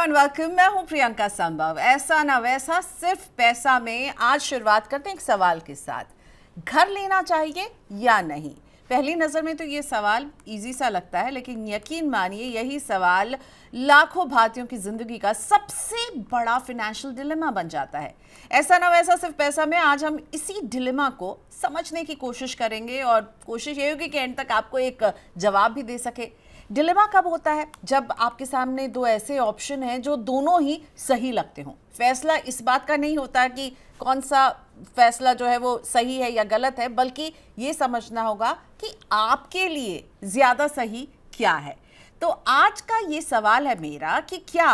And welcome. मैं हूं प्रियंका संभव। ऐसा ना वैसा सिर्फ पैसा में आज शुरुआत करते हैं एक सवाल के साथ। घर लेना चाहिए या नहीं? पहली नज़र में तो ये सवाल इजी सा लगता है, लेकिन यकीन मानिए यही सवाल लाखों भारतीयों की जिंदगी का सबसे बड़ा फाइनेंशियल डिलेमा बन जाता है। ऐसा ना वैसा सिर्फ पैसा में आज हम इसी डिलेमा को समझने की कोशिश करेंगे और कोशिश ये होगी कि एंड तक आपको एक जवाब भी दे सके। डिलेमा कब होता है? जब आपके सामने दो ऐसे ऑप्शन हैं जो दोनों ही सही लगते हों। फैसला इस बात का नहीं होता कि कौन सा फैसला जो है वो सही है या गलत है, बल्कि ये समझना होगा कि आपके लिए ज़्यादा सही क्या है। तो आज का ये सवाल है मेरा कि क्या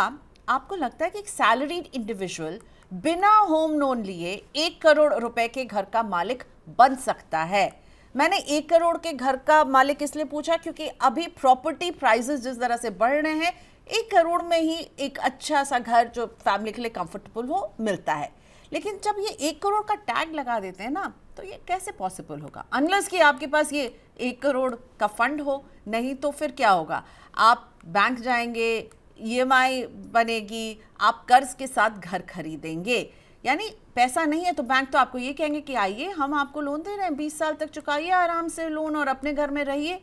आपको लगता है कि एक सैलरीड इंडिविजुअल बिना होम लोन लिए 1 करोड़ रुपए के घर का मालिक बन सकता है? मैंने 1 करोड़ के घर का मालिक इसलिए पूछा क्योंकि अभी प्रॉपर्टी प्राइसेस जिस तरह से बढ़ रहे हैं, 1 करोड़ में ही एक अच्छा सा घर जो फैमिली के लिए कंफर्टेबल हो मिलता है। लेकिन जब ये 1 करोड़ का टैग लगा देते हैं ना, तो ये कैसे पॉसिबल होगा? अनलेस कि आपके पास ये 1 करोड़ का फंड हो। नहीं तो फिर क्या होगा? आप बैंक जाएंगे, ईएमआई बनेगी, आप कर्ज के साथ घर खरीदेंगे। यानी पैसा नहीं है तो बैंक तो आपको ये कहेंगे कि आइए हम आपको लोन दे रहे हैं, 20 साल तक चुकाइए आराम से लोन और अपने घर में रहिए।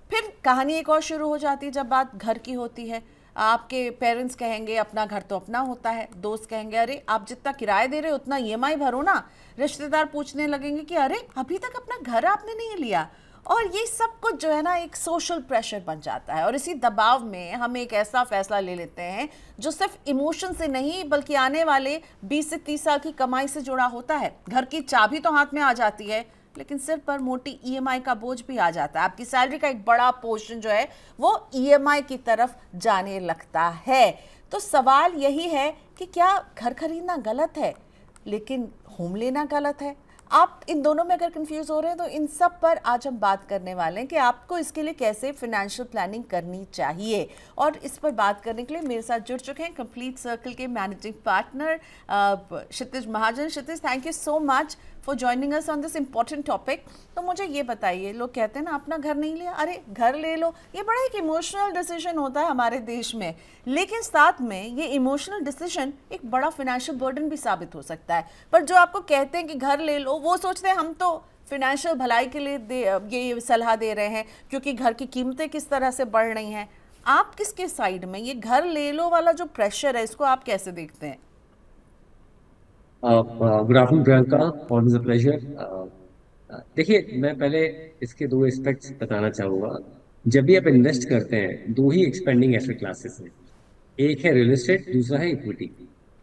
फिर कहानी एक और शुरू हो जाती है जब बात घर की होती है। आपके पेरेंट्स कहेंगे अपना घर तो अपना होता है, दोस्त कहेंगे अरे आप जितना किराया दे रहे हो उतना ईएमआई भरो ना, रिश्तेदार पूछने लगेंगे कि अरे अभी तक अपना घर आपने नहीं लिया। और ये सब कुछ जो है ना एक सोशल प्रेशर बन जाता है और इसी दबाव में हम एक ऐसा फैसला ले लेते हैं जो सिर्फ इमोशन से नहीं बल्कि आने वाले 20 से 30 साल की कमाई से जुड़ा होता है। घर की चाबी तो हाथ में आ जाती है, लेकिन सिर पर मोटी ईएमआई का बोझ भी आ जाता है। आपकी सैलरी का एक बड़ा पोर्शन जो है वो ईएमआई की तरफ जाने लगता है। तो सवाल यही है कि क्या घर खरीदना गलत है लेकिन होम लेना गलत है? आप इन दोनों में अगर कंफ्यूज हो रहे हैं तो इन सब पर आज हम बात करने वाले हैं कि आपको इसके लिए कैसे फाइनेंशियल प्लानिंग करनी चाहिए। और इस पर बात करने के लिए मेरे साथ जुड़ चुके हैं कंप्लीट सर्कल के managing partner Kshitij Mahajan. Kshitij, thank you so much for joining us on this important topic. तो मुझे ये बताइए, लोग कहते हैं ना अपना घर नहीं लिया, अरे घर ले लो। ये बड़ा एक इमोशनल डिसीजन होता है हमारे देश में, लेकिन साथ में ये इमोशनल डिसीजन एक बड़ा फाइनेंशियल बर्डन भी साबित हो सकता है। पर जो आपको कहते हैं कि घर ले लो, वो सोचते हैं हम तो फाइनेंशियल भलाई के लिए ये सलाह दे रहे हैं क्योंकि घर की कीमतें किस तरह से बढ़ रही हैं। आप किसके साइड में? ये घर ले लो वाला जो प्रेशर है इसको आप कैसे देखते हैं? Good afternoon Priyanka, always a pleasure. देखिए, मैं पहले इसके दो एस्पेक्ट्स बताना चाहूंगा। जब भी आप इन्वेस्ट करते हैं, दो ही एक्सपेंडिंग एसेट क्लासेस हैं। एक है रियल एस्टेट, दूसरा है इक्विटी।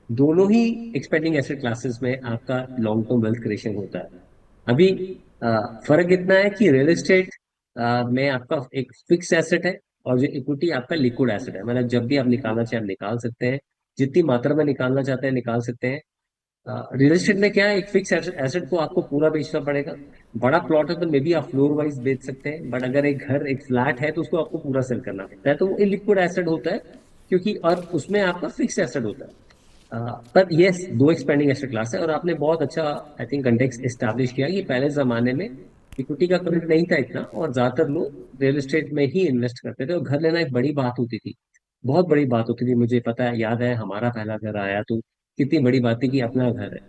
दोनों ही एक्सपेंडिंग एसेट क्लासेस में आपका लॉन्ग टर्म वेल्थ क्रिएशन होता है। अभी फर्क इतना है कि रियल एस्टेट में आपका एक फिक्स एसेट है और जो इक्विटी आपका लिक्विड एसेट है। मतलब जब भी आप निकालना चाहें आप निकाल सकते हैं, जितनी मात्रा में निकालना चाहते हैं निकाल सकते हैं। रियल एस्टेट में क्या है, एक फिक्स एसेट को आपको पूरा बेचना पड़ेगा। बड़ा प्लॉट है तो मे बी आप फ्लोर वाइज बेच सकते हैं, बट अगर एक घर एक फ्लैट है तो उसको आपको पूरा सेल करना पड़ता है, तो वो इलिक्विड एसेट होता है। क्योंकि और उसमें आपका फिक्स एसेट होता है। पर ये दो एक्सपेंडिंग एसेट क्लास है और आपने बहुत अच्छा आई थिंक कंटेक्स्ट एस्टैब्लिश किया कि पहले जमाने में इक्विटी का क्रेडिट नहीं था इतना और ज्यादातर लोग रियल एस्टेट में ही इन्वेस्ट करते थे और घर लेना एक बड़ी बात होती थी। बहुत बड़ी बात होती थी। मुझे पता है, याद है हमारा पहला घर आया तो कितनी बड़ी बात थी कि अपना घर है।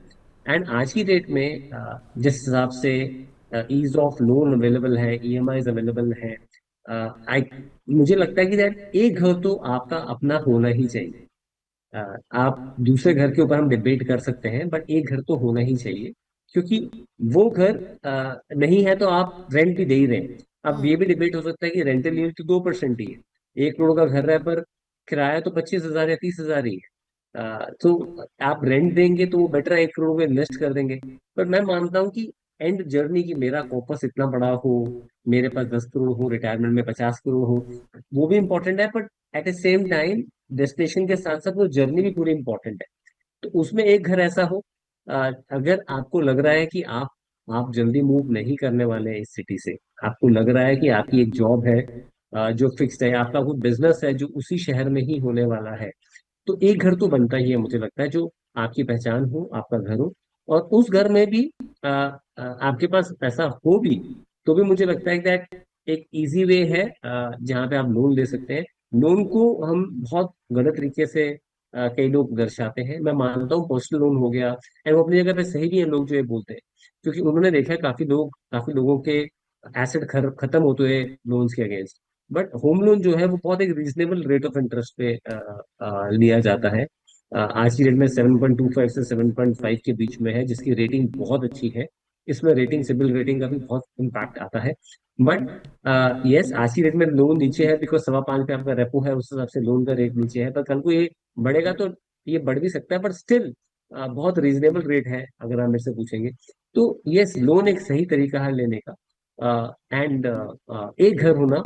एंड आज की डेट में जिस हिसाब से ईज ऑफ लोन अवेलेबल है, ईएमआई अवेलेबल है, आई मुझे लगता है कि दैट एक घर तो आपका अपना होना ही चाहिए। आप दूसरे घर के ऊपर हम डिबेट कर सकते हैं, बट एक घर तो होना ही चाहिए। क्योंकि वो घर नहीं है तो आप रेंट भी दे ही रहे हैं। अब ये भी डिबेट हो सकता है कि रेंटल यील्ड तो 2% ही है। 1 करोड़ का घर है पर किराया तो 25,000 या 30,000 ही है। तो आप रेंट देंगे तो वो बेटर है 1 करोड़ में इन्वेस्ट कर देंगे। पर मैं मानता हूँ कि एंड जर्नी की मेरा कॉपस इतना बड़ा हो, मेरे पास 10 करोड़ हो, रिटायरमेंट में 50 करोड़ हो, वो भी इंपॉर्टेंट है। But at the same time destination के साथ साथ वो जर्नी भी पूरी इंपॉर्टेंट है। तो उसमें एक घर ऐसा हो, अगर आपको लग रहा है कि आप जल्दी मूव नहीं करने वाले हैं इस सिटी से, आपको लग रहा है कि आपकी एक जॉब है जो फिक्स्ड है, आपका कोई बिजनेस है जो उसी शहर में ही होने वाला है, तो एक घर तो बनता ही है मुझे लगता है, जो आपकी पहचान हो, आपका घर हो। और उस घर में भी आपके पास पैसा हो भी तो भी मुझे लगता है दैट एक इजी वे है जहाँ पे आप लोन ले सकते हैं। लोन को हम बहुत गलत तरीके से कई लोग दर्शाते हैं। मैं मानता हूँ पर्सनल लोन हो गया, एंड वो अपनी जगह पे सही भी है लोग जो ये बोलते हैं, क्योंकि उन्होंने देखा है काफी लोगों के एसेट खत्म होते हुए लोन्स के अगेंस्ट। बट होम लोन जो है वो बहुत एक रीजनेबल रेट ऑफ इंटरेस्ट पे लिया जाता है। आज की डेट में 7.25 से 7.5 के बीच में है, जिसकी रेटिंग बहुत अच्छी है। इसमें रेटिंग, सिबिल रेटिंग का भी बहुत इम्पैक्ट आता है। बट यस, आज की डेट में लोन नीचे है बिकॉज 5.25 पे आपका रेपो है, उस हिसाब से लोन का रेट नीचे है। पर कल को ये बढ़ेगा तो ये बढ़ भी सकता है, पर स्टिल बहुत रीजनेबल रेट है अगर आप मेरे से पूछेंगे। तो यस, लोन एक सही तरीका है लेने का। एंड एक घर होना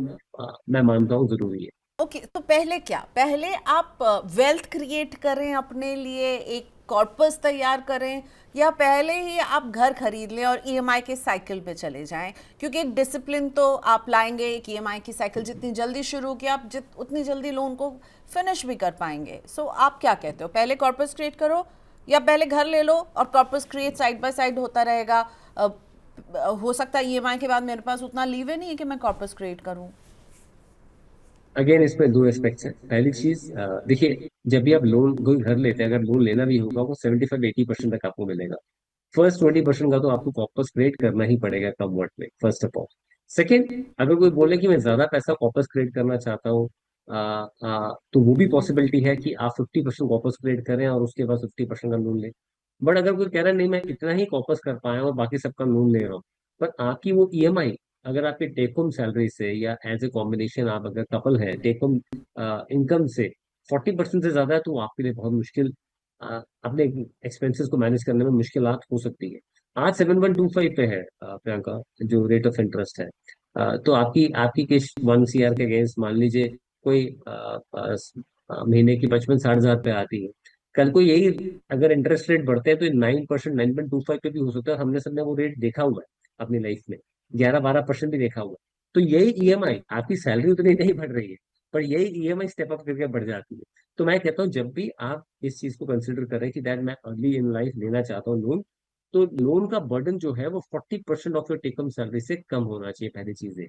मैं मानता हूँ जरूरी है। ओके, तो पहले क्या, पहले आप वेल्थ क्रिएट करें अपने लिए, एक कॉर्पस तैयार करें, या पहले ही आप घर खरीद लें और ईएमआई के साइकिल पे चले जाएं? क्योंकि डिसिप्लिन तो आप लाएंगे, एक ईएमआई की साइकिल जितनी जल्दी शुरू होगी आप उतनी जल्दी लोन को फिनिश भी कर पाएंगे। सो आप क्या कहते हो, पहले कॉर्पस क्रिएट करो या पहले घर ले लो और corpus create side by side होता रहेगा? हो सकता है ईएमआई के बाद मेरे पास उतना लीवे नहीं है कि मैं कॉर्पस क्रिएट करूं। अगेन इसमें दो एस्पेक्ट्स हैं। पहली चीज, देखिए, जब भी आप लोन कोई घर लेते हैं, अगर लोन लेना भी होगा वो 75-80% तक आपको मिलेगा। फर्स्ट 20% का तो आपको कॉर्पस क्रिएट करना ही पड़ेगा कम वर्ड में, फर्स्ट ऑफ ऑल। सेकेंड, अगर कोई बोले कि मैं ज्यादा पैसा कॉर्पस क्रिएट करना चाहता हूँ, तो वो भी पॉसिबिलिटी है कि आप 50% कॉर्पस क्रिएट करें और उसके बाद 50% का लोन लें। बट अगर कोई कह रहा है नहीं मैं इतना ही कॉर्पस कर पाया और बाकी सबका लोन ले रहा हूँ, पर आपकी वो ईएमआई, अगर आपके टेक होम सैलरी से या एज ए कॉम्बिनेशन, आप अगर कपल है, टेक होम इनकम से 40% से ज्यादा है, तो वो आपके लिए बहुत मुश्किल, अपने एक्सपेंसेस को मैनेज करने में मुश्किलात हो सकती है। आज 7.25 पे है प्रियंका, जो रेट ऑफ इंटरेस्ट है। तो आपकी आपकी किस्त 1 CR के अगेंस्ट मान लीजिए कोई महीने की 55-60 हजार पे आती है। कल को यही अगर इंटरेस्ट रेट बढ़ते हैं तो 9%, 9.25 पे भी हो सकता है। हमने सबने वो रेट देखा हुआ है अपनी लाइफ में, 11-12% भी देखा हुआ है। तो यही ईएमआई, आपकी सैलरी उतनी नहीं बढ़ रही है, पर यही ईएमआई स्टेप अप करके बढ़ जाती है। तो मैं कहता हूँ जब भी आप इस चीज को कंसिडर करें कि दैट मैं अर्ली इन लाइफ लेना चाहता हूँ लोन, तो लोन का बर्डन जो है वो 40% ऑफ योर टेकम सैलरी से कम होना चाहिए, पहली चीज है।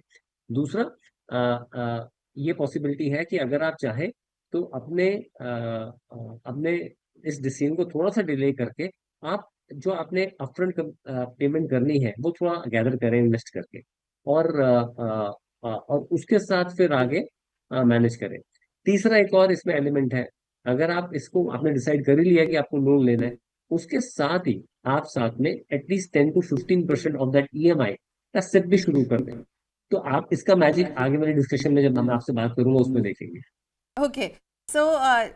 दूसरा, ये पॉसिबिलिटी है कि अगर आप चाहें तो अपने इस डिसीजन को थोड़ा सा डिले करके आप जो आपने अपफ्रंट पेमेंट करनी है वो थोड़ा गैदर करें इन्वेस्ट करके, और उसके साथ फिर आगे मैनेज करें। तीसरा एक और इसमें एलिमेंट है। अगर आप इसको आपने डिसाइड कर ही लिया कि आपको लोन लेना है, उसके साथ ही आप साथ में at least 10 to 15% of that EMI का सेट भी शुरू कर दें। तो आप इसका मैजिक आगे वाली डिस्कशन में जब मैं आपसे बात करूंगा उसमें देखेंगे। ओके, सो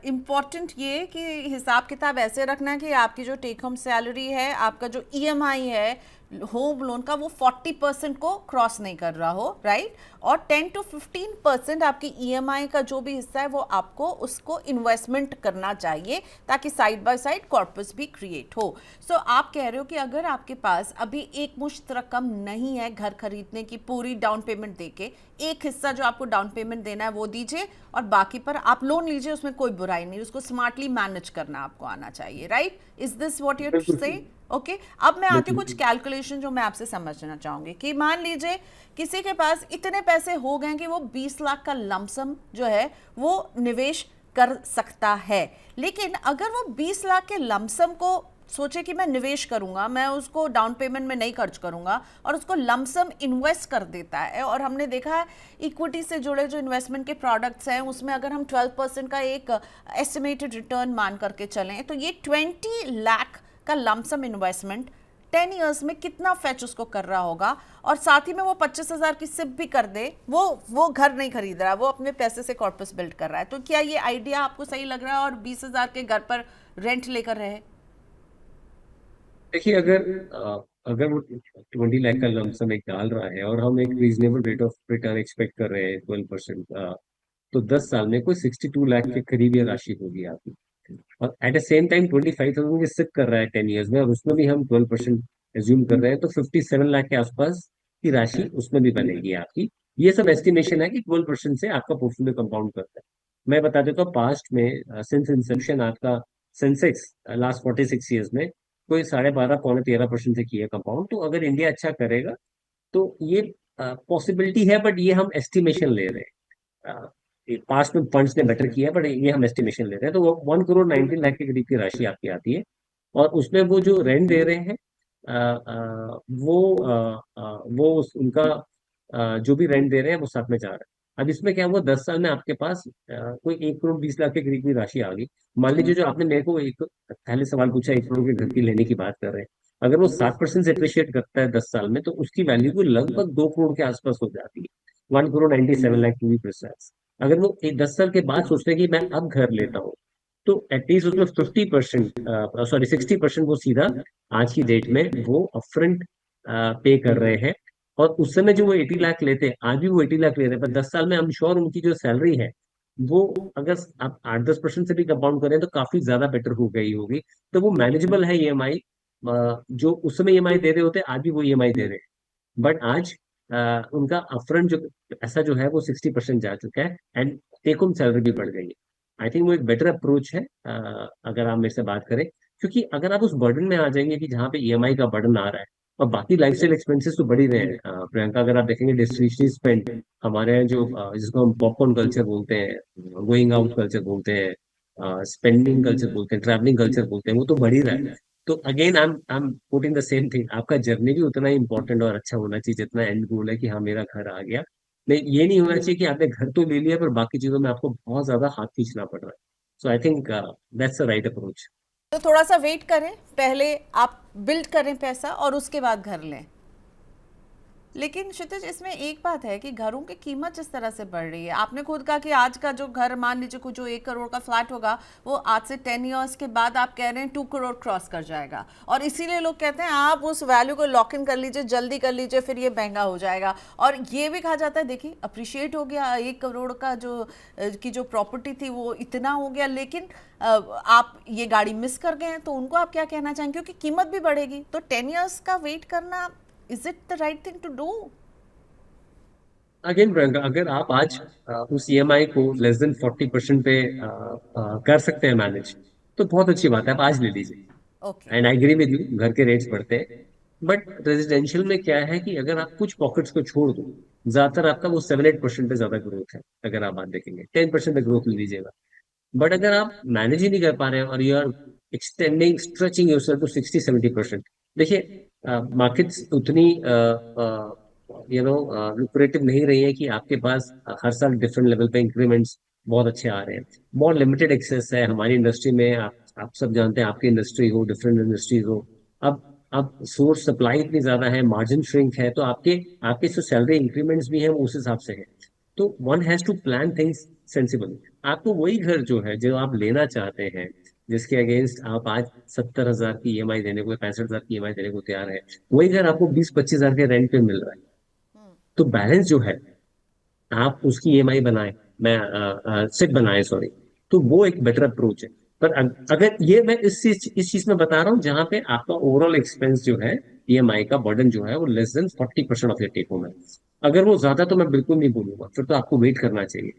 इम्पॉर्टेंट ये कि हिसाब किताब ऐसे रखना कि आपकी जो टेक होम सैलरी है, आपका जो ईएमआई है होम लोन का, वो 40% को क्रॉस नहीं कर रहा हो, राइट? और 10 to 15% आपकी ईएमआई का जो भी हिस्सा है वो आपको उसको इन्वेस्टमेंट करना चाहिए, ताकि साइड बाय साइड कॉर्पस भी क्रिएट हो। सो आप कह रहे हो कि अगर आपके पास अभी एक मुश्त रकम नहीं है घर खरीदने की पूरी डाउन पेमेंट देके, एक हिस्सा जो आपको डाउन पेमेंट देना है वो दीजिए और बाकी पर आप लोन लीजिए, उसमें कोई बुराई नहीं, उसको स्मार्टली मैनेज करना आपको आना चाहिए, right? Is this what you बिल्कुल से? ठीक। ओके, अब मैं आती हूँ कुछ बिल्कुल। कैलकुलेशन जो मैं आपसे समझना चाहूंगी कि मान लीजिए किसी के पास इतने पैसे हो गए कि वो 20 लाख का लमसम जो है वो निवेश कर सकता है, लेकिन अगर वो 20 लाख के लमसम को सोचे कि मैं निवेश करूंगा, मैं उसको डाउन पेमेंट में नहीं खर्च करूंगा और उसको लमसम इन्वेस्ट कर देता है, और हमने देखा है इक्विटी से जुड़े जो इन्वेस्टमेंट के प्रोडक्ट्स हैं उसमें अगर हम 12% का एक एस्टिमेटेड रिटर्न मान करके चलें, तो ये 20 लाख का लमसम इन्वेस्टमेंट 10 ईयर्स में कितना फैच उसको कर रहा होगा? और साथ ही में वो 25,000 की सिप भी कर दे, वो घर नहीं खरीद रहा है, वो अपने पैसे से कॉर्पस बिल्ड कर रहा है। तो क्या ये आइडिया आपको सही लग रहा है? और 20,000 के घर पर रेंट लेकर रहे? देखिए, अगर वो 20 लाख का लमसम एक डाल रहा है और हम एक reasonable rate of return expect कर रहे हैं 12%, तो 10 साल में कोई 62 लाख के करीब ये राशि होगी आपकी। और एट द सेम टाइम 25,000 की सिप कर रहा है 10 ईयर्स में, और उसमें भी हम 12% एज्यूम कर रहे हैं, तो 57 लाख के आसपास की राशि उसमें भी बनेगी आपकी। ये सब एस्टिमेशन है कि 12% से आपका पोर्टफोलियो कंपाउंड करता है। मैं बता देता हूँ, पास्ट में सिंस इंसेप्शन आपका सेंसेक्स लास्ट 46 ईयर्स में कोई 12.5 पौने 13% से किया कंपाउंड। तो अगर इंडिया अच्छा करेगा तो ये पॉसिबिलिटी है, बट ये हम एस्टिमेशन ले रहे हैं। पास्ट में फंड्स ने बेटर किया है, बट ये हम एस्टिमेशन ले रहे हैं, तो वो 1 करोड़ 19 लाख के करीब की राशि आपकी आती है। और उसमें वो जो रेंट दे रहे हैं, उनका जो भी रेंट दे रहे हैं वो साथ में जा रहा है। अब इसमें क्या हुआ, 10 साल में आपके पास कोई 1 करोड़ 20 लाख के करीब की राशि आ गई। मान लीजिए जो आपने मेरे को एक पहले सवाल पूछा, 1 करोड़ के घर की लेने की बात कर रहे हैं, अगर वो 7% से अप्रिशिएट करता है 10 साल में, तो उसकी वैल्यू को लगभग 2 करोड़ के आसपास हो जाती है। 1 crore 97 lakh to be precise. अगर वो 10 साल के बाद सोचते हैं कि मैं अब घर लेता हूँ, तो एटलीस्ट उसमें 50%, सॉरी 60% वो सीधा आज की डेट में वो अपफ्रंट पे कर रहे हैं। और उस समय जो वो 80 लाख लेते हैं, आज भी वो 80 लाख ले रहे हैं, पर 10 साल में हम श्योर उनकी जो सैलरी है वो, अगर आप 8-10% से भी कंपाउंड करें तो काफी ज्यादा बेटर हो गई होगी। तो वो मैनेजेबल है ईएमआई। जो उस समय ईएमआई दे रहे होते आज भी वो ईएमआई दे रहे हैं, बट आज उनका अपफ्रंट जो ऐसा जो है वो 60% जा चुका है, एंड टेक होम सैलरी भी बढ़ गई है। आई थिंक वो एक बेटर अप्रोच है, अगर आप मेरे से बात करें। क्योंकि अगर आप उस बर्डन में आ जाएंगे कि जहाँ पे ईएमआई का बर्डन आ रहा है, और बाकी लाइफस्टाइल एक्सपेंसेस तो बढ़ ही रहे हैं, प्रियंका, अगर आप देखेंगे डिस्क्रिशनरी स्पेंड हमारे यहाँ जो जिसको हम पॉपकॉर्न कल्चर बोलते हैं, गोइंग आउट कल्चर बोलते हैं, स्पेंडिंग कल्चर बोलते हैं, ट्रैवलिंग कल्चर बोलते हैं, वो तो बढ़ ही रहा है। तो again I am putting the same thing, आपका जर्नी भी उतना ही इंपॉर्टेंट और अच्छा होना चाहिए जितना एंड गोल है कि हाँ मेरा घर आ गया। नहीं, ये नहीं होना चाहिए कि आपने घर तो ले लिया पर बाकी चीजों में आपको बहुत ज्यादा हाथ खींचना पड़ रहा है। So I think that's the right approach. तो थोड़ा सा वेट करें, पहले आप बिल्ड करें पैसा और उसके बाद घर लें। लेकिन क्षितिज, इसमें एक बात है कि घरों की कीमत जिस तरह से बढ़ रही है, आपने खुद कहा कि आज का जो घर, मान लीजिए कुछ जो 1 करोड़ का फ्लैट होगा, वो आज से 10 ईयर्स के बाद आप कह रहे हैं 2 करोड़ क्रॉस कर जाएगा। और इसीलिए लोग कहते हैं आप उस वैल्यू को लॉक इन कर लीजिए, जल्दी कर लीजिए, फिर ये महंगा हो जाएगा। और ये भी कहा जाता है देखिए अप्रिशिएट हो गया, 1 करोड़ का जो की जो प्रॉपर्टी थी वो इतना हो गया, लेकिन आप ये गाड़ी मिस कर गए हैं, तो उनको आप क्या कहना चाहेंगे? क्योंकि कीमत भी बढ़ेगी, तो 10 ईयर्स का वेट करना, is it the right thing to do? Again Priyanka, अगर आप आज उस ईएमआई को लेस देन 40% पे कर सकते हैं मैनेज, तो बहुत अच्छी बात है, आप आज ले लीजिए। Okay. And I agree with you, घर के रेट्स बढ़ते हैं। बट रेजिडेंशियल में क्या है कि अगर आप कुछ पॉकेट्स को छोड़ दो, ज्यादातर आपका वो 7-8% पे ज्यादा ग्रोथ है। अगर आप बात देखेंगे 10% पे ग्रोथ ले लीजिएगा। बट अगर आप मैनेज ही नहीं कर पा रहे हैं और you are extending stretching yourself to 60-70%, देखिए मार्केट्स उतनी लुक्रेटिव नहीं रही है कि आपके पास हर साल डिफरेंट लेवल पे इंक्रीमेंट्स बहुत अच्छे आ रहे हैं। बहुत लिमिटेड एक्सेस है हमारी इंडस्ट्री में। आप सब जानते हैं, आपकी इंडस्ट्री हो, डिफरेंट इंडस्ट्रीज हो, अब अब सोर्स सप्लाई इतनी ज्यादा है, मार्जिन श्रिंक है, तो आपके आपके जो सैलरी इंक्रीमेंट्स भी हैं वो उस हिसाब से है। तो one has to plan things sensibly. आपको वही घर जो है, जो आप लेना चाहते हैं, जिसके अगेंस्ट आप आज 70,000 की ईएमआई देने को, 65,000 की ईएमआई देने को तैयार है, वही घर आपको 20-25,000 के रेंट पे मिल रहा है। तो बैलेंस जो है, आप उसकी ईएमआई बनाए, मैं सिप बनाए, सॉरी, तो वो एक बेटर अप्रोच है। पर अगर ये मैं इस चीज में बता रहा हूँ जहां पे आपका ओवरऑल एक्सपेंस जो है, ईएमआई का बर्डन जो है वो less than 40% of your take home है। अगर वो ज्यादा, तो मैं बिल्कुल नहीं बोलूंगा, फिर तो आपको वेट करना चाहिए।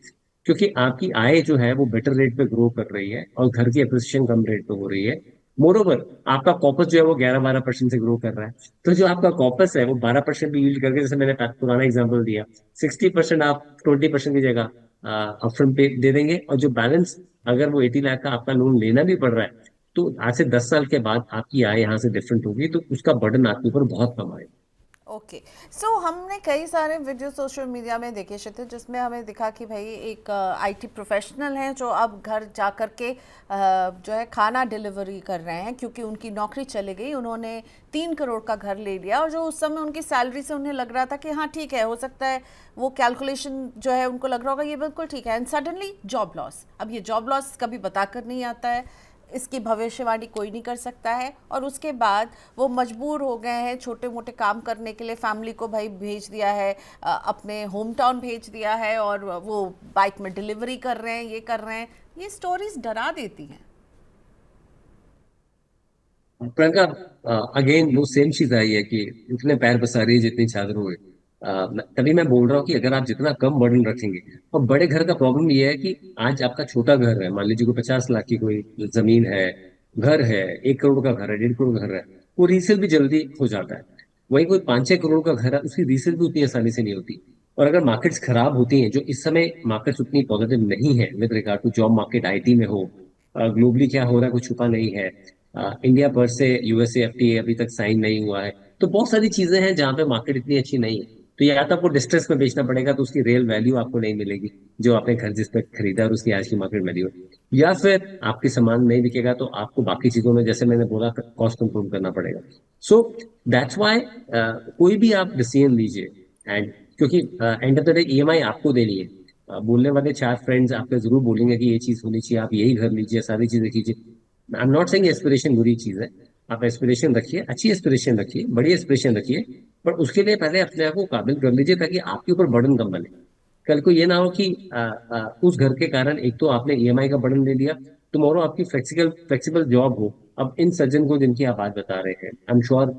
क्योंकि आपकी आय जो है वो बेटर रेट पे ग्रो कर रही है और घर की अप्रिसिएशन कम रेट पे हो रही है। मोरोवर, आपका कॉपस जो है वो 11-12% से ग्रो कर रहा है। तो जो आपका कॉपस है वो 12% भी यील्ड करके, जैसे मैंने पुराना एग्जांपल दिया, 60% आप 20% की जगह अपफ्रंट पे दे देंगे, और जो बैलेंस, अगर वो 80 लाख का आपका लोन लेना भी पड़ रहा है, तो आज से 10 साल के बाद आपकी आय यहाँ से डिफरेंट होगी, तो उसका बर्डन आपके ऊपर बहुत कम आएगा। ओके। सो हमने कई सारे वीडियो सोशल मीडिया में देखे क्षितिज, जिसमें हमें दिखा कि भाई एक आईटी प्रोफेशनल हैं जो अब घर जा कर के जो है खाना डिलीवरी कर रहे हैं, क्योंकि उनकी नौकरी चली गई, उन्होंने 3 करोड़ का घर ले लिया, और जो उस समय उनकी सैलरी से उन्हें लग रहा था कि हाँ ठीक है, हो सकता है वो कैलकुलेशन जो है उनको लग रहा होगा ये बिल्कुल ठीक है, एंड सडनली जॉब लॉस। अब ये जॉब लॉस कभी बता कर नहीं आता है, इसकी भविष्यवाणी कोई नहीं कर सकता है, और उसके बाद वो मजबूर हो गए हैं छोटे मोटे काम करने के लिए, फैमिली को भाई भेज दिया है, अपने होम टाउन भेज दिया है, और वो बाइक में डिलीवरी कर रहे हैं, ये कर रहे हैं। ये स्टोरीज डरा देती हैं। प्रियंका, अगेन वो सेम चीज आई है कि इतने पैर पसारी है जितनी चादर हुए। तभी मैं बोल रहा हूँ कि अगर आप जितना कम बर्डन रखेंगे, और बड़े घर का प्रॉब्लम ये है कि आज आपका छोटा घर है, मान लीजिए कोई 50 लाख की कोई जमीन है, घर है, 1 करोड़ का घर है, 1.5 करोड़ का घर है, वो रीसेल भी जल्दी हो जाता है। वही कोई 5-6 करोड़ का घर है, उसकी रीसेल भी उतनी आसानी से नहीं होती। और अगर मार्केट्स खराब होती हैं, जो इस समय मार्केट्स उतनी पॉजिटिव नहीं है with regard to job market, IT में हो, ग्लोबली क्या हो रहा है कुछ छुपा नहीं है, इंडिया पर से यूएसए एफटीए अभी तक साइन नहीं हुआ है, तो बहुत सारी चीजें हैं जहाँ पे मार्केट इतनी अच्छी नहीं है। तो या तो आपको डिस्ट्रेस में बेचना पड़ेगा, तो उसकी रियल वैल्यू आपको नहीं मिलेगी जो आपने घर जिस पे खरीदा और उसकी आज की मार्केट वैल्यू है। या फिर आपकी सामान नहीं बिकेगा तो आपको बाकी चीजों में, जैसे मैंने बोला, कॉस्ट कंट्रोल करना पड़ेगा। सो दैट्स वाई कोई भी आप डिसीजन लीजिए, एंड क्योंकि end of the day EMI आपको देनी है। बोलने वाले चार फ्रेंड्स आपको जरूर बोलेंगे कि ये चीज होनी चाहिए, आप यही घर लीजिए, सारी चीजें कीजिए। I am not saying aspiration बुरी चीज है। आप एस्पिरेशन रखिए, अच्छी एस्पिरेशन रखिए, बड़ी एस्पिरेशन रखिए, पर उसके लिए पहले अपने आप को काबिल कर लीजिए ताकि आपके ऊपर बर्डन कम बने। कल को ये ना हो कि उस घर के कारण एक तो आपने ईएमआई का बर्डन ले लिया, टुमारो आपकी फ्लेक्सिबल फ्लेक्सिबल जॉब हो। अब इन सज्जन को जिनकी आप बात बता रहे हैं, I am sure,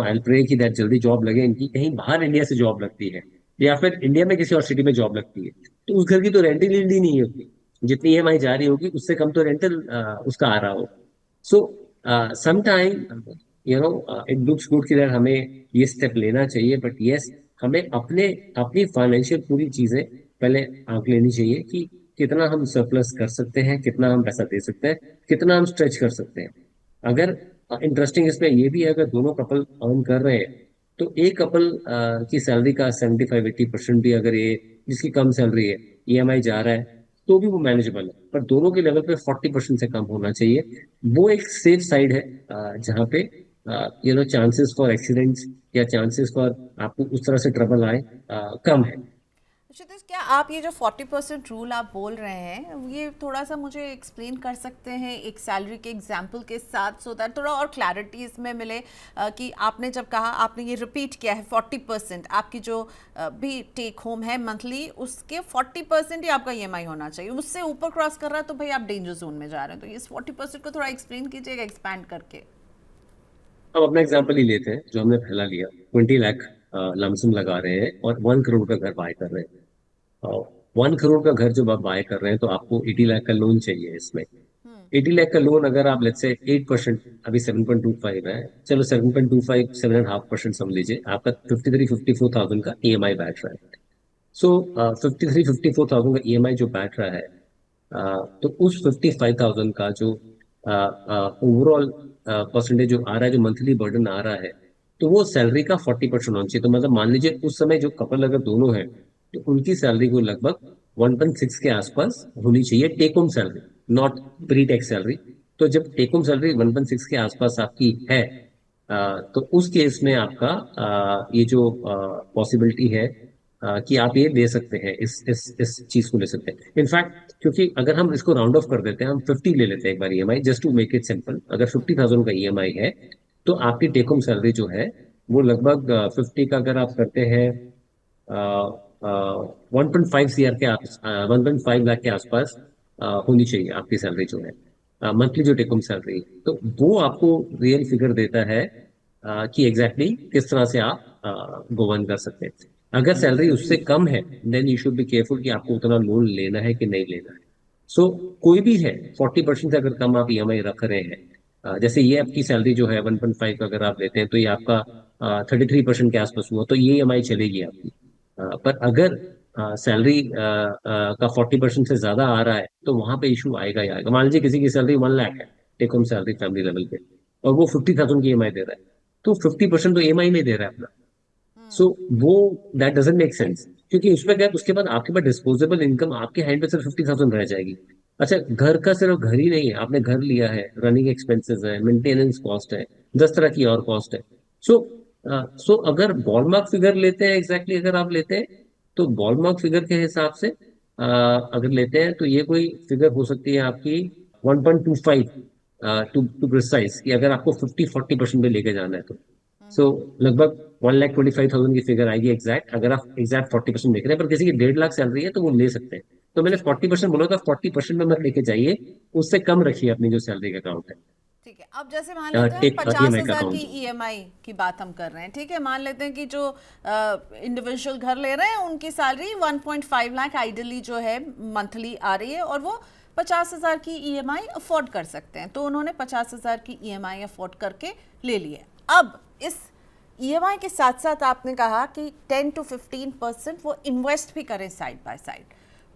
I pray कि दैट जल्दी जॉब लगे इनकी, कहीं बाहर इंडिया से जॉब लगती है या फिर इंडिया में किसी और सिटी में जॉब लगती है, तो उस घर की तो रेंटल यील्ड ही नहीं होती, जितनी ईएमआई जा रही होगी उससे कम तो रेंटल उसका आ रहा हो। So sometime it looks good कि यार हमें ये स्टेप लेना चाहिए, बट यस, हमें अपने अपनी फाइनेंशियल पूरी चीजें पहले आंक लेनी चाहिए कि कितना हम सरप्लस कर सकते हैं, कितना हम पैसा दे सकते हैं, कितना हम स्ट्रेच कर सकते हैं। अगर इंटरेस्टिंग इसमें ये भी है, अगर दोनों कपल अर्न कर रहे हैं तो एक कपल की सैलरी का 75-80% भी अगर ये, जिसकी कम सैलरी है, ईएमआई जा रहा है, तो भी वो मैनेजेबल है, पर दोनों के लेवल पे 40% से कम होना चाहिए। वो एक सेफ साइड है जहाँ पे चांसेस फॉर एक्सीडेंट्स या चांसेस फॉर आपको उस तरह से ट्रबल आए कम है। क्षितिज, क्या आप ये जो 40% रूल आप बोल रहे हैं, ये थोड़ा सा मुझे एक्सप्लेन कर सकते हैं एक सैलरी के एग्जाम्पल के साथ, सो दैट थोड़ा और क्लैरिटी इसमें मिले कि आपने जब कहा, आपने ये रिपीट किया है 40% आपकी जो भी टेक होम है मंथली, उसके 40% ही आपका ईएमआई होना चाहिए। उससे ऊपर क्रॉस कर रहा है तो भाई आप डेंजर जोन में जा रहे हैं। तो इस 40% को थोड़ा एक्सप्लेन कीजिएगा, एक्सपैंड करके। अब अपना एग्जाम्पल ही लेते हैं जो हमने पहला लिया, 20 लाख लमसम लगा रहे हैं और 1 करोड़ का घर बाय कर रहे हैं। 1 करोड़ का घर जब आप बाय कर रहे हैं तो आपको 80 लाख का लोन चाहिए इसमें। 80 लाख का लोन अगर आप लेट्स से 8%, अभी 7.25 है, चलो 7.25, 7.5% समझ लीजिए, आपका 53-54 थाउजेंड का ईएमआई बैठ रहा है। सो 53-54 थाउजेंड का ईएमआई जो बैठ रहा है, तो उस 55,000 का जो ओवरऑल परसेंटेज जो आ रहा है, जो मंथली बर्डन आ रहा है, तो वो सैलरी का 40% होना चाहिए। तो मतलब मान लीजिए उस समय जो कपल अगर दोनों हैं, तो उनकी सैलरी को लगभग 1.6 के आसपास होनी चाहिए, take home salary, not pre tax salary. तो जब टेक होम सैलरी 1.6 के आसपास आपकी है, तो उस केस में आपका ये जो पॉसिबिलिटी है कि आप ये ले सकते हैं, इस चीज को ले सकते हैं। इनफैक्ट क्योंकि अगर हम इसको राउंड ऑफ कर देते हैं, हम 50 ले लेते हैं एक बार EMI, just to make it simple, अगर 50,000 का ईएमआई है तो आपकी टेक होम सैलरी जो है वो लगभग 50 का अगर आप करते हैं 1.5 CR के 1.5 लाख के आसपास होनी चाहिए आपकी सैलरी जो है, मंथली जो टेक होम सैलरी। तो वो आपको रियल फिगर देता है कि एग्जैक्टली किस तरह से आप गवर्न कर सकते हैं। अगर सैलरी उससे कम है, then you should be careful कि आपको उतना लोन लेना है कि नहीं लेना है। सो कोई भी है, 40% से अगर कम आप ईएमआई रख रहे हैं, जैसे ये आपकी सैलरी जो है 1.5 अगर आप लेते हैं, तो ये आपका 33% के आसपास हुआ, तो ये ईएमआई चलेगी आपकी। पर अगर सैलरी का 40% से ज्यादा आ रहा है, तो वहां पे इशू आएगा ही आएगा। मान लीजिए किसी की सैलरी 1 लाख है, take home salary family level पे, और वो 50,000 की ईएमआई दे रहा है, तो 50% तो ईएमआई में दे रहा है अपना। सो वो दैट डजंट मेक सेंस, क्योंकि उसमें क्या है, उसके बाद आपके पास डिस्पोजेबल इनकम आपके हैंड पे सिर्फ 50,000 रह जाएगी। अच्छा, घर का सिर्फ घर ही नहीं है, आपने घर लिया है, रनिंग एक्सपेंसेस है, मेंटेनेंस कॉस्ट है, 10 तरह की और कॉस्ट है। सो सो अगर बॉलमार्क फिगर लेते हैं, एग्जैक्टली अगर आप लेते हैं, तो बॉलमार्क फिगर के हिसाब से अगर लेते हैं तो ये कोई फिगर हो सकती है आपकी 1.25 टू प्रिसाइज, कि अगर आपको 50-40% पे लेके जाना है तो। सो लगभग 1,25,000 की फिगर आएगी एग्जैक्ट, अगर आप एग्जैक्ट 40% देख रहे हैं। पर किसी की 1.5 लाख सैलरी है तो वो ले सकते हैं। तो मैंने ठीक है, 40% बोला था, 40% में मत लेके जाइए, उससे कम रखिए अपनी जो सैलरी का अकाउंट ठीक है। अब जैसे मान लेते हैं हम टेक 50 ईएमआई का हजार की अकाउंट। ईएमआई की बात हम कर रहे हैं, ठीक है। मान लेते हैं कि जो इंडिविजुअल घर ले रहे हैं उनकी सैलरी 1.5 लाख आइडियली जो है मंथली आ रही है, और वो 50,000 की ईएमआई अफोर्ड कर सकते हैं। तो उन्होंने 50,000 की ईएमआई अफोर्ड करके ले ली है। अब इस ईएमआई के साथ साथ आपने कहा कि 10 to 15% वो इन्वेस्ट भी करें साइड बाय साइड,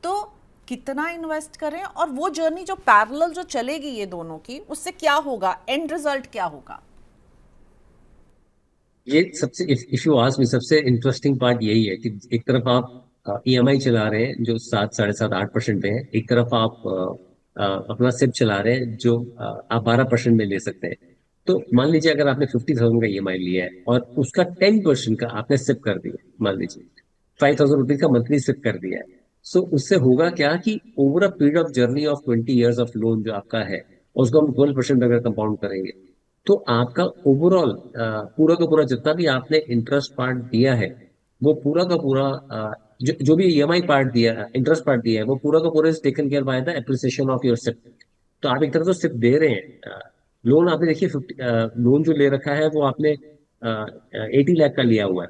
तो कितना इन्वेस्ट करें, और वो जर्नी जो पैरेलल जो चलेगी ये दोनों की, उससे क्या होगा, एंड रिजल्ट क्या होगा? ये सबसे, इफ यू आस्क मी, सबसे इंटरेस्टिंग पार्ट यही है कि एक तरफ आप ईएमआई चला रहे हैं जो 7, 7.5, 8% पे है, एक तरफ आप अपना सिप चला रहे हैं जो आप 12% में ले सकते हैं। तो मान लीजिए अगर आपने 50,000 का ईएमआई लिया है और उसका 10% का आपने सिप कर दिया, मान लीजिए 5,000 रुपीज का मंथली सिप कर दिया है। सो उससे होगा क्या कि over a period of journey of 20 years of loan जो आपका है, उसको हम 12% अगर कंपाउंड करेंगे, तो आपका ओवरऑल पूरा का पूरा जितना भी आपने इंटरेस्ट पार्ट दिया है, वो पूरा का पूरा जो भी ईएमआई पार्ट दिया, इंटरेस्ट पार्ट दिया है, वो पूरा का पूरा is taken care by the appreciation of your SIP. तो आप एक तरफ तो सिप दे रहे हैं, लोन आपने देखिए 50, लोन जो ले रखा है वो आपने 80 लाख का लिया हुआ है,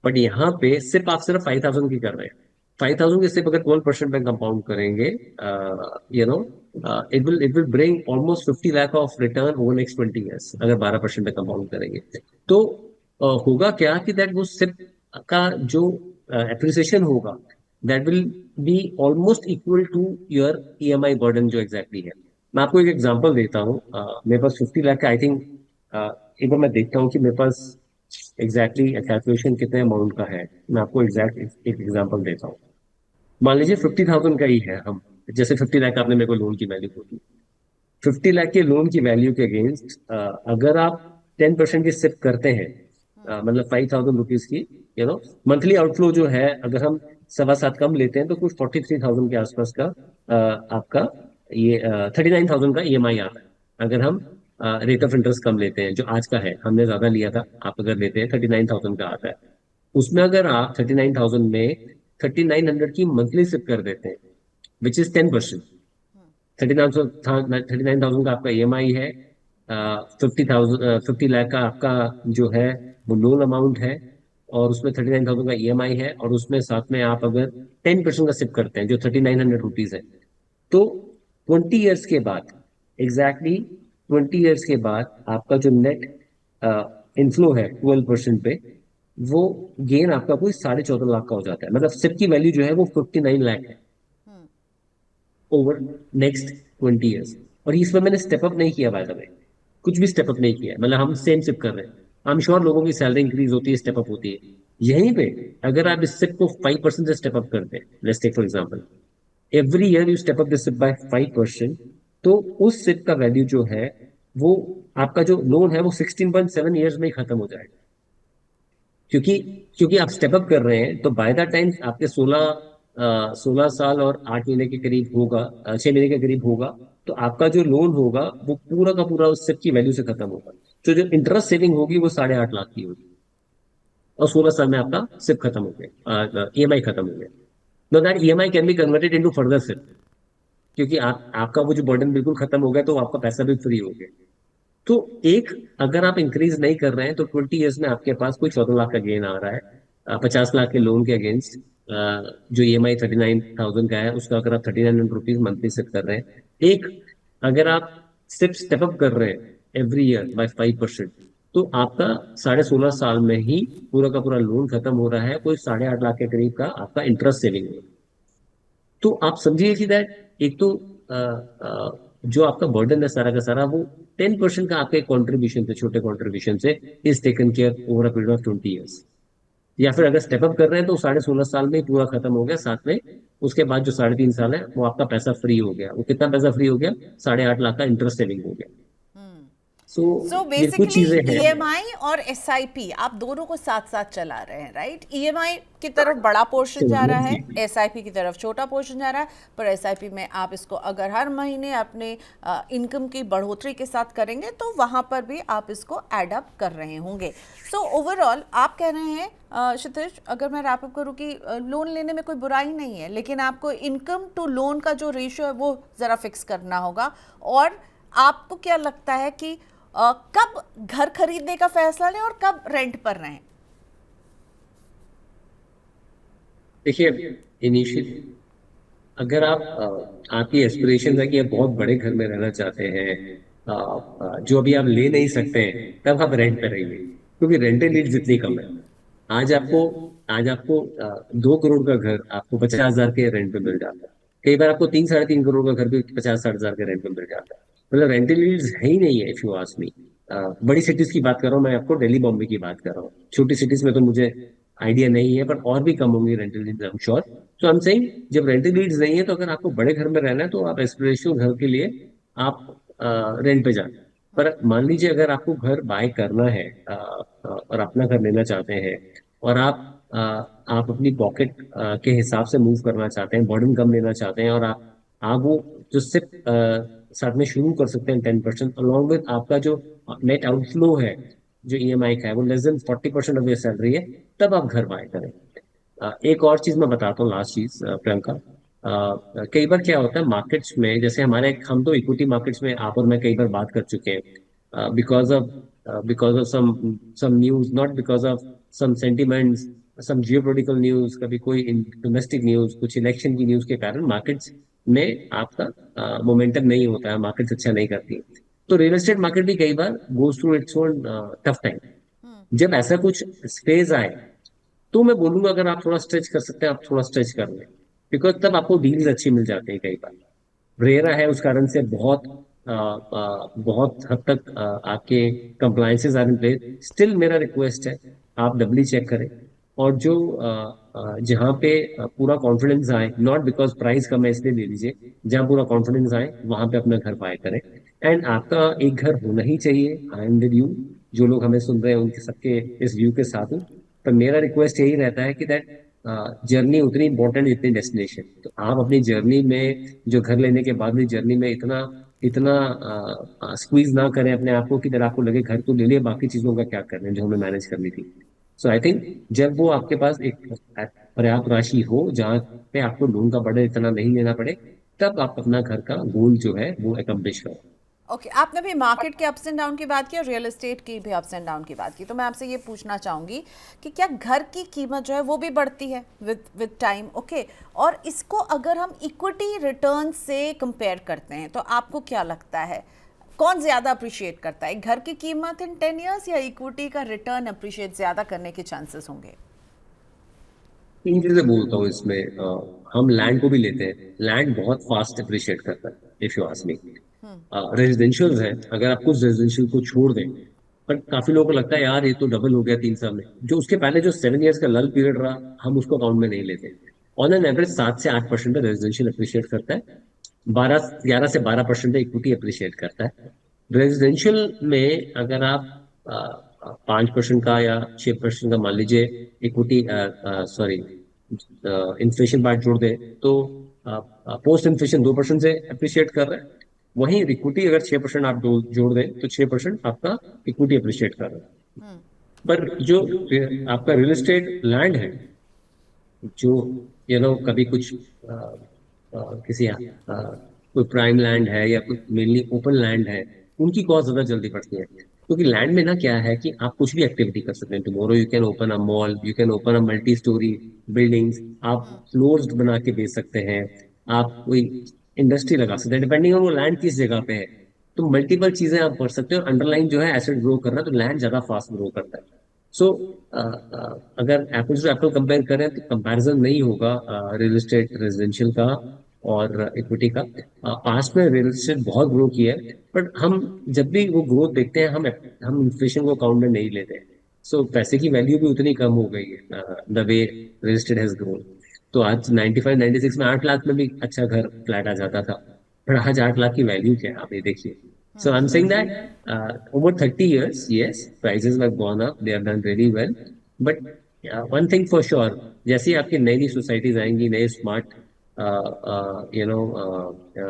बट यहाँ पे सिर्फ आप सिर्फ 5,000 की कर रहे हैं। 5,000 की सिर्फ अगर 12% पे कंपाउंड करेंगे, you know, it will bring almost 50 lakh of return over next 20 years, अगर 12% पे कंपाउंड करेंगे। तो होगा क्या कि दैट वो सिप का जो एप्रिसिएशन होगा, that will be almost equal to your EMI burden जो एग्जैक्टली है। मैं आपको एक एग्जांपल देता हूँ, मेरे पास 50 लाख का आई थिंक, एक बार मैं देखता हूँ कि मेरे पास एग्जैक्टली कैलकुलेशन कितने अमाउंट का है। मैं आपको एग्जैक्ट एक एग्जांपल देता हूँ। मान लीजिए 50,000 का ही है, हम जैसे 50 लाख आपने मेरे को लोन की वैल्यू होती, 50 लाख के लोन की वैल्यू के अगेंस्ट अगर आप 10% की सिप करते हैं, मतलब 5,000 रुपीज की, मंथली आउटफ्लो जो है, अगर हम 7.25 कम लेते हैं तो कुछ 43,000 के आसपास का आपका ये 39,000 का ईएमआई आता है। अगर हम रेट ऑफ इंटरेस्ट कम लेते हैं जो आज का है, हमने ज्यादा लिया था, आप अगर लेते हैं 39,000 का आता है, उसमें अगर आप 39,000 में 3,900 की मंथली सिप कर देते हैं, विच इज 10%। 39,000 का आपका ईएमआई है, 50 लाख का आपका जो है वो लोन अमाउंट है, और उसमें 39,000 का ईएमआई है, और उसमें साथ में आप अगर 10% का सिप करते हैं जो 3,900 रुपीज है, तो 20 ईयर्स के बाद, एग्जैक्टली 20 ईयर्स के बाद आपका जो नेट इनफ्लो है 12% पे, वो गेन आपका कोई 14.5 लाख का हो जाता है। मतलब सिप की वैल्यू जो है वो 59 लाख है ओवर नेक्स्ट 20 ईयर्स। और इसमें मैंने स्टेप अप नहीं किया, बाय द वे, कुछ भी स्टेप अप नहीं किया, मतलब हम सेम सिप कर रहे हैं। आई एम श्योर लोगों की सैलरी इंक्रीज होती है, स्टेप अप होती है, यहीं पे अगर आप इस सिप को 5% से स्टेप अप करते हैं, let's take for example, every year you step up this SIP by 5%, तो उस सिप का वैल्यू जो है, वो आपका जो लोन है वो 16.7 ईयर्स में ही खत्म हो जाएगा। क्योंकि क्योंकि आप स्टेप अप कर रहे हैं, तो बाय द टाइम आपके 16 साल और 8 महीने के करीब होगा, 6 महीने के करीब होगा, तो आपका जो लोन होगा वो पूरा का पूरा उस सब की वैल्यू से खत्म होगा। तो जो इंटरेस्ट सेविंग होगी वो 8.5 लाख की होगी, और 16 साल में आपका सिप खत्म हो गया, ईएमआई खत्म हो गया। No that EMI can be converted into further SIP, क्योंकि आपका वो जो बर्डन बिल्कुल खत्म हो गया, तो आपका पैसा भी फ्री हो गया। तो एक, अगर आप इंक्रीज नहीं कर रहे हैं तो 20 ईयर्स में आपके पास कोई 14 लाख का गेन आ रहा है, 50 लाख के लोन के अगेंस्ट, जो ईएमआई 39,000 का है उसका अगर आप 3,900 रुपीज मंथली सिप कर रहे हैं। एक, अगर आप सिप स्टेप अप कर रहे हैं एवरी ईयर बाय 5%, तो आपका 16.5 साल में ही पूरा का पूरा लोन खत्म हो रहा है, कोई 8.5 लाख के करीब का आपका इंटरेस्ट सेविंग है। तो आप समझिए कि दैट एक तो जो आपका बर्डन है सारा का सारा, वो 10% का आपके कंट्रीब्यूशन से, छोटे कंट्रीब्यूशन से is taken care over a period of 20 years. या फिर अगर स्टेप अप कर रहे हैं तो 16.5 साल में ही पूरा खत्म हो गया, साथ में उसके बाद जो 3.5 साल है वो आपका पैसा फ्री हो गया। वो कितना पैसा फ्री हो गया? 8.5 लाख का इंटरेस्ट सेविंग हो गया। सो सो ये कुछ बेसिकली चीजें हैं। ईएमआई और एसआईपी आप दोनों को साथ साथ चला रहे हैं, राइट? ईएमआई की तरफ बड़ा पोर्शन जा रहा है, एसआईपी की तरफ छोटा पोर्शन जा रहा है, पर एसआईपी में आप इसको अगर हर महीने अपने इनकम की बढ़ोतरी के साथ करेंगे तो वहाँ पर भी आप इसको एड अप कर रहे होंगे। सो ओवरऑल आप कह रहे हैं क्षितिज, अगर मैं रैप अप करूँ कि लोन लेने में कोई बुराई नहीं है, लेकिन आपको इनकम टू लोन का जो रेशियो है वो ज़रा फिक्स करना होगा। और आपको क्या लगता है कि कब घर खरीदने का फैसला लें और कब रेंट पर रहें? देखिए, इनिशियल, अगर आप आपकी एस्पिरेशन है कि आप बहुत बड़े घर में रहना चाहते हैं, जो अभी आप ले नहीं सकते हैं, तब आप रेंट पे रहिए। क्योंकि रेंटल नीड्स इतनी कम है। आज आपको आज आपको 2 करोड़ का घर आपको 50,000 के रेंट पे मिल जाता है। कई बार आपको 3 साढ़े 3 करोड़ का घर भी 50-60 हजार के रेंट पे मिल जाता है। मतलब रेंटल नीड्स है ही नहीं है, इफ यू आस्क मी। बड़ी सिटीज की बात कर रहा हूँ मैं, आपको दिल्ली बॉम्बे की बात कर रहा हूँ। छोटी सिटीज में तो मुझे आइडिया नहीं है, पर और भी कम होंगी rental needs, I am sure. तो आई एम सेइंग, जब रेंटल नीड्स नहीं है तो अगर आपको बड़े घर में रहना है तो आप एस्पिरेशनल घर के लिए आप रेंट पे जाए। पर मान लीजिए अगर आपको घर बाय करना है, और अपना घर लेना चाहते हैं, और आप अपनी पॉकेट के हिसाब से मूव करना चाहते हैं, बर्डन कम लेना चाहते हैं, और आप वो जो सिर्फ साथ में शुरू कर सकते हैं 10% अलॉन्ग विद आपका जो नेट आउटफ्लो है, जो ईएमआई का है, वो less than 40% of your salary है, तब आप घर बाय करें। एक और चीज मैं बताता हूँ, लास्ट चीज, प्रियंका। कई बार क्या होता है मार्केट्स में, जैसे हम तो इक्विटी मार्केट्स में आप और मैं कई बार बात कर चुके हैं, because of some news, not because of some sentiments, some geopolitical news, कभी कोई डोमेस्टिक न्यूज, कुछ इलेक्शन की न्यूज के कारण मार्केट्स में आपका मोमेंटम नहीं होता है, मार्केट्स अच्छा नहीं करती। तो रियल एस्टेट मार्केट भी कई बार goes through its own tough time. जब ऐसा कुछ फेज आए, तो मैं बोलूंगा अगर आप थोड़ा स्ट्रेच कर सकते हैं, आप थोड़ा स्ट्रेच कर लें, बिकॉज तब आपको डील्स अच्छी मिल जाती है। कई बार रेरा है, उस कारण से बहुत हद तक आपके compliances are in place. Still मेरा रिक्वेस्ट है, आप डबली चेक करें, और जो जहाँ पे पूरा कॉन्फिडेंस आए, नॉट बिकॉज प्राइस कम है इसलिए ले लीजिए, जहाँ पूरा कॉन्फिडेंस आए वहां पे अपना घर बाय करें। एंड आपका एक घर होना ही चाहिए। आई एम विद यू, जो लोग हमें सुन रहे हैं उनके सबके इस व्यू के साथ हूँ। पर मेरा रिक्वेस्ट यही रहता है कि दैट जर्नी उतनी इंपॉर्टेंट जितनी डेस्टिनेशन। तो आप अपनी जर्नी में, जो घर लेने के बाद में जर्नी में इतना इतना स्क्वीज ना करें अपने आप को कि अगर आपको लगे घर तो ले लिया, बाकी चीजों का क्या करना है जो हमें मैनेज करनी थी। सो आई थिंक जब वो आपके पास एक पर्याप्त राशि हो जहाँ पे आपको लोन का बर्डन इतना नहीं लेना पड़े, तब आप अपना घर का गोल जो है वो एकम्प्लिश करो। ओके, आपने भी मार्केट के अप्स एंड डाउन की बात की और रियल एस्टेट की भी अप्स एंड डाउन की बात की, तो मैं आपसे ये पूछना चाहूँगी कि क्या घर की कीमत जो है वो भी बढ़ती है विद टाइम? ओके, और इसको अगर हम इक्विटी रिटर्न से कंपेयर करते हैं तो आपको क्या लगता है कौन ज़्यादा अप्रिशिएट करता है, घर की कीमत इन 10 ईयर्स या इक्विटी का रिटर्न अप्रिशिएट ज़्यादा करने के चांसेस होंगे? तीन चीजें बोलता हूँ इसमें। हम लैंड को भी लेते हैं, लैंड बहुत फास्ट अप्रिशिएट करता है, if you ask me. Residential है, अगर आप कुछ रेजिडेंशियल को छोड़ दें, पर काफी लोगों को लगता है यार ये तो डबल हो गया 3 साल में, जो उसके पहले जो 7 ईयर्स का लल पीरियड रहा हम उसको अकाउंट में नहीं लेते। ऑन एन एवरेज 7 से 8% रेजिडेंशियल अप्रिशिएट करता है, 11 से 12% इक्विटी अप्रिशिएट करता है। रेजिडेंशियल में अगर आप 5% का या 6% का मान लीजिए इक्विटी, सॉरी, इन्फ्लेशन पार्ट जोड़ दे, तो पोस्ट इन्फ्लेशन 2% से अप्रिशिएट कर रहा है। वहीं इक्विटी अगर 6% आप जोड़ दें तो 6% आपका इक्विटी अप्रिशिएट कर रहा है। पर जो आपका रियल एस्टेट लैंड है, जो कभी कुछ किसी कोई प्राइम लैंड है या कोई मेनली ओपन लैंड है, उनकी कॉस्ट ज्यादा जल्दी बढ़ती है। क्योंकि लैंड में ना क्या है कि आप कुछ भी एक्टिविटी कर सकते हैं। Tomorrow you can open a mall, you can open a multi storey buildings, आप फ्लोर्स बना के बेच सकते हैं, आप कोई इंडस्ट्री लगा सकते हैं, डिपेंडिंग ऑन वो लैंड किस जगह पे है। तो मल्टीपल चीजें आप कर सकते हो, अंडरलाइन जो है एसेट ग्रो कर रहा है तो लैंड ज्यादा फास्ट ग्रो करता है। सो अगर एप्पल टू एप्पल कंपेयर करें तो कंपैरिजन नहीं होगा रियल एस्टेट रेजिडेंशियल का और इक्विटी का। पास्ट में रियल एस्टेट बहुत ग्रो किया है, बट हम जब भी वो ग्रोथ देखते हैं हम इन्फ्लेशन को अकाउंट में नहीं लेते। सो पैसे की वैल्यू भी उतनी कम हो गई है the way real estate has grown. तो आज 95-96 में 8 लाख में भी अच्छा घर फ्लैट आ जाता था, पर आज 8 लाख की वैल्यू क्या है आप ये देखिए। So I'm saying that over 30 years, yes, prices have gone up. They have done really well. But one thing for sure, जैसे ही आपकी नई नई सोसाइटीज आएंगी, नए स्मार्ट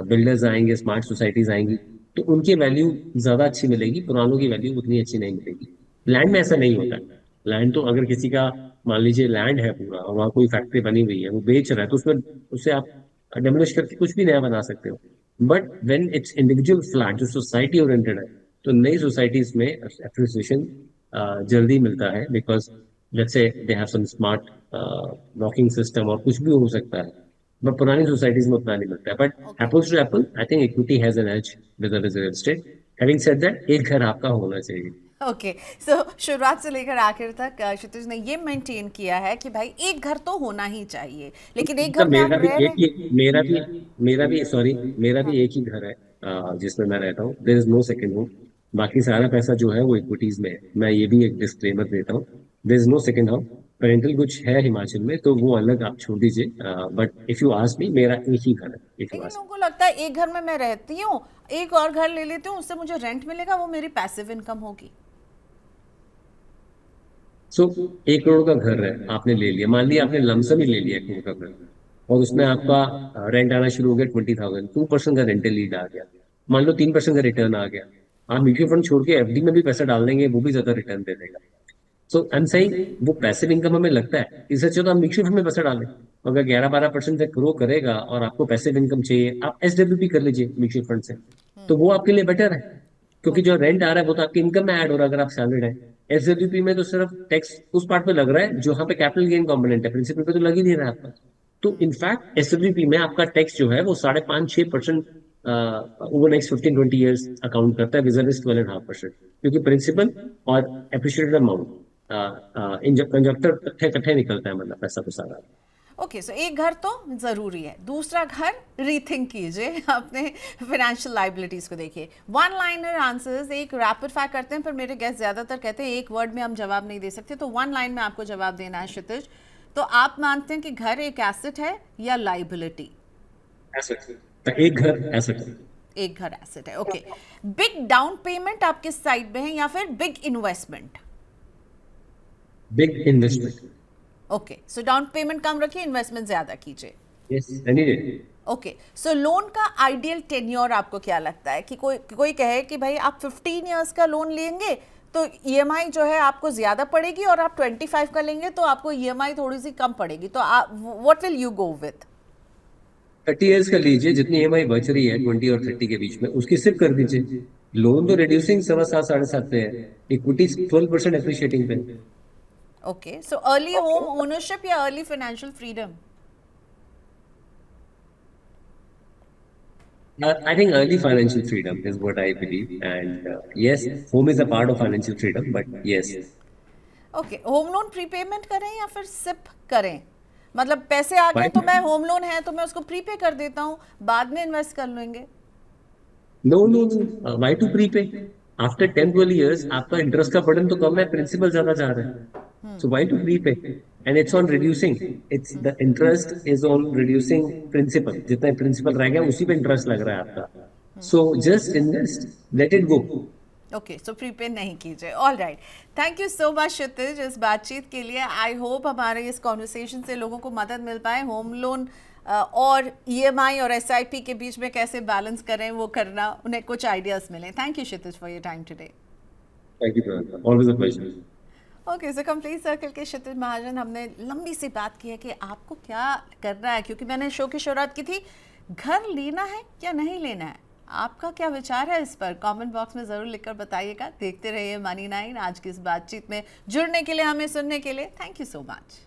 बिल्डर्स आएंगे, स्मार्ट सोसाइटीज आएंगी, तो उनकी वैल्यू ज्यादा अच्छी मिलेगी, पुरानों की वैल्यू उतनी अच्छी नहीं मिलेगी। लैंड में ऐसा नहीं होता है। लैंड तो अगर किसी का मान लीजिए लैंड है पूरा और वहाँ कोई फैक्ट्री बनी हुई है, वो बेच रहा है, तो उसमें उससे आप डेमोलिश करके कुछ भी नया बना सकते हो। But when it's individual flat जो सोसाइटी ओरिएंटेड है, तो नई सोसाइटीज में एप्रिसिएशन जल्दी मिलता है, because let's say they have some smart locking system और कुछ भी हो सकता है। बट पुरानी सोसाइटीज में उतना नहीं मिलता है। But apples to apple, I think equity has an edge with real estate. Having said that, एक घर आपका होना चाहिए। ओके, सो शुरुआत से लेकर आखिर तक क्षितिज ने ये मेंटेन किया है कि भाई एक घर तो होना ही चाहिए, लेकिन एक तो घर में आप रह रहे हैं। मेरा भी सॉरी, मेरा हाँ, भी एक ही घर है जिसमें मैं रहता हूँ। There is no second home. बाकी सारा पैसा जो है वो इक्विटीज में है। मैं ये भी एक डिस्क्लेमर देता हूँ, there is no second house. Parental कुछ है हिमाचल में तो वो अलग आप छोड़ दीजिए, but if you ask me, मेरा एक ही घर है इफ यू लेकिन आस्क। लोगों को लगता है एक घर में मैं रहती हूँ, एक और घर ले लेती हूँ, उससे मुझे रेंट मिलेगा, वो मेरी पैसिव इनकम होगी। सो 1 करोड़ का घर है, आपने ले लिया, मान लिया आपने लमसम ही ले लिया 1 करोड़ का घर, और उसमें आपका रेंट आना शुरू हो गया 20,000, 2% का रेंटल लीड आ गया, मान लो 3% का रिटर्न आ गया। आप म्यूचुअल फंड छोड़ के एफडी में भी पैसा डाल देंगे, वो भी ज्यादा रिटर्न दे देगा। सो आई एम सेइंग वो पैसिव इनकम हमें लगता है, इससे अच्छा तो आप म्यूचुअल फंड में पैसा डालें। अगर 11-12% तक ग्रो करेगा और आपको पैसिव इनकम चाहिए, आप एसडब्ल्यूपी कर लीजिए म्यूचुअल फंड से, तो वो आपके लिए बेटर है। क्योंकि जो ओके, रेंट आ रहा है वो तो आपकी इनकम में ऐड हो रहा है अगर आप सैलरीड है। एसडब्ल्यूपी में तो सिर्फ टैक्स उस पार्ट पे लग रहा है जहाँ पे कैपिटल गेन कॉम्पोनेंट है, प्रिंसिपल पे तो लग ही नहीं रहा है आपका। तो इनफैक्ट एसडब्ल्यूपी में आपका टैक्स जो है वो 5.5-6% ओवर नेक्स्ट 15-20 ईयर्स अकाउंट करता है, विजर्व 12.5%, क्योंकि प्रिंसिपल और एप्रिशिएटेड अमाउंट इन कंजक्टर इकट्ठे इकट्ठे निकलता है, मतलब पैसा तो सारा। ओके, सो एक घर तो जरूरी है, दूसरा घर रीथिंक कीजिए अपने फाइनेंशियल लाइबिलिटीज को देखिए। वन लाइनर आंसर्स, एक रैपिड फायर करते हैं, पर मेरे गेस्ट ज्यादातर कहते हैं एक वर्ड में हम जवाब नहीं दे सकते, तो वन लाइन में आपको जवाब देना है क्षितिज। तो आप मानते हैं कि घर एक एसेट है या लाइबिलिटी? एसेट। एक घर एसेट। एक घर एसेट है, ओके। बिग डाउन पेमेंट आपके साइड में है या फिर big investment? Big investment. Okay, so down payment कम रखिए, इन्वेस्टमेंट ज्यादा कीजिए। Yes, any day. Okay, so loan का आइडियल टेन्योर आपको क्या लगता है? कि कोई कोई कहे कि भाई आप 15 इयर्स का लोन लेंगे तो ईएमआई जो है आपको ज्यादा पड़ेगी, और आप 25 का लेंगे तो आपको ईएमआई थोड़ी सी कम पड़ेगी, तो आप what will you go with? 30 years का लीजिए, जितनी ईएमआई बच रही है 20 और 30 के बीच में उसकी सिप कर दीजिए। लोन तो रिड्यूसिंग 7.25 पे है, इक्विटी 12% एप्रिशिएटिंग पे। Okay, so early home ownership या early financial freedom? I think early financial freedom is what I believe, and yes, home is a part of financial freedom, but yes, okay, home loan prepayment करें या फिर SIP करें? मतलब पैसे आ गए why? तो मैं, होम लोन है तो मैं उसको प्रीपे कर देता हूँ, बाद में इन्वेस्ट कर लेंगे। No, no, no. Why to prepay? After 10-12 years, आपका इंटरेस्ट का बर्डन तो कम है, प्रिंसिपल ज्यादा जा रहा है। So why to prepay? And it's on reducing. It's the interest is on reducing principal. जितना प्रिंसिपल रह गया उसी पे इंटरेस्ट लग रहा है आपका। So just invest, let it go. Okay, so prepay नहीं कीजिए। All right, thank you so much Kshitij इस बातचीत के लिए। आई होप हमारे इस कॉन्वर्सेशन से लोगों को मदद मिल पाए, होम लोन और ईएमआई और एसआईपी के बीच में कैसे बैलेंस करें, वो करना उन्हें कुछ आइडियाज मिले। Thank you Kshitij for your time today. Thank you, Priyanka. Always a pleasure. Okay, so complete circle के क्षितिज महाजन, हमने लंबी सी बात की है कि आपको क्या करना है, क्योंकि मैंने शो की शुरुआत की थी, घर लेना है या नहीं लेना है? आपका क्या विचार है इस पर? कमेंट बॉक्स में ज़रूर लिखकर बताइएगा। देखते रहिए मनी 9। आज की इस बातचीत में जुड़ने के लिए, हमें सुनने के लिए थैंक यू सो मच।